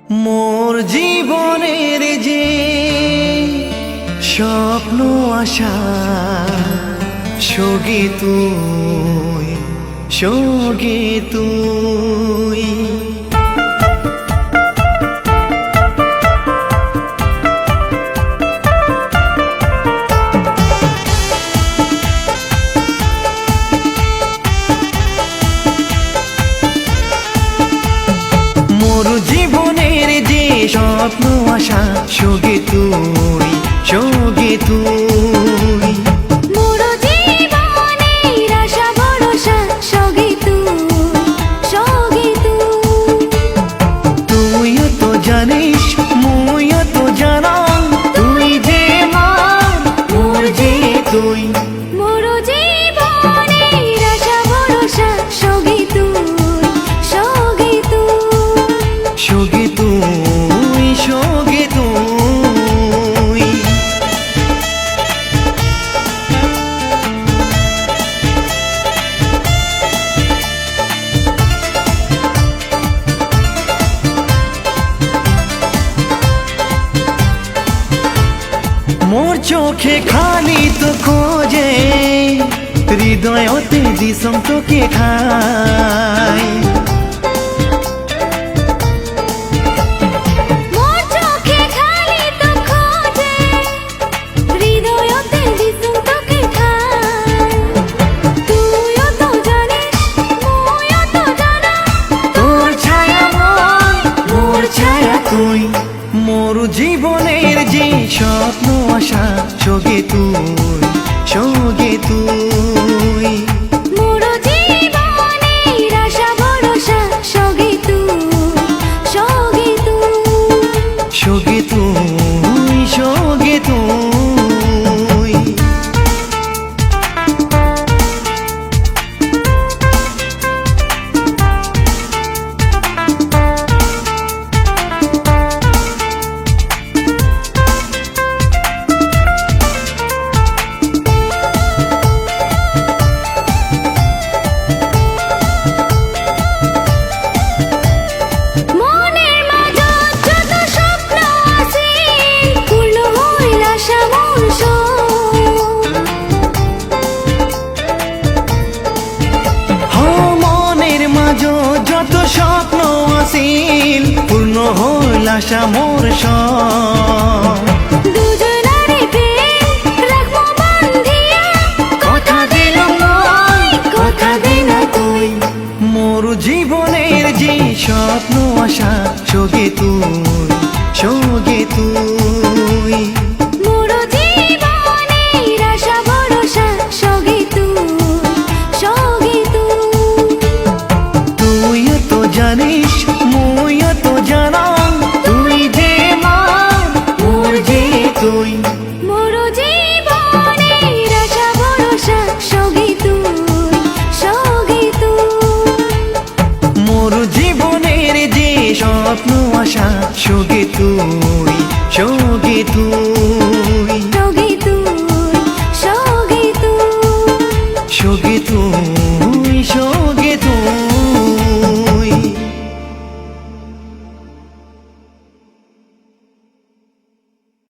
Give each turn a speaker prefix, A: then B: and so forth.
A: মোর জীবনের যে স্বপ্ন আশা সঙ্গে তুই সঙ্গে তুই মোর জীবনের যে স্বপ্ন আশা সঙ্গে তুই সঙ্গে তুই
B: মোর জীবনের আশা ভরসা সঙ্গে তুই সঙ্গে
A: তুইও তো জানিস মুইও তো জানাম তুই যে মোর যে তুই
B: মোর জীবনের আশা ভরসা সঙ্গে তুই সঙ্গে
A: সঙ্গে তুই সঙ্গে তুই মোর চোখে খালি তো খোঁজে হৃদয়তে দিশম তোকে খাই
B: মোর চোখে খালি তো খোঁজে হৃদয়তে দিশম তোকে খাই তুইও তো জানিস মুইও তো জানা
A: তোর ছায়া মোর ছায়া তুই মোর জীবনের যে স্বপ্ন আশা সঙ্গে তুই সঙ্গে তুই
B: মোর জীবনের আশা ভরসা সঙ্গে তুই সঙ্গে
A: সঙ্গে তুই সঙ্গে তুই
B: মনের মাঝে যত স্বপ্ন আছে পূর্ণ হইল আশা মোর
A: মনের মাঝ যত স্বপ্ন আছিল পূর্ণ হইল আশা মোর সব
B: দুজনারে প্রেম রাখবো বান্ধিয়া
A: কথা দিলাম কথা দিলা তুই মোর জীবনের যে স্বপ্ন আশা সঙ্গে তুই সঙ্গে তুই
B: মোর জীবনের আশা ভরসা সঙ্গে তুই সঙ্গে
A: তুইও তো জানিস মুইও তো জানাম তুই যে মোর যে তুই
B: মোর জীবনের আশা ভরসা সঙ্গে তুই সঙ্গে
A: মোর জীবনের যে স্বপ্ন আশা সঙ্গে তুই সঙ্গে তুই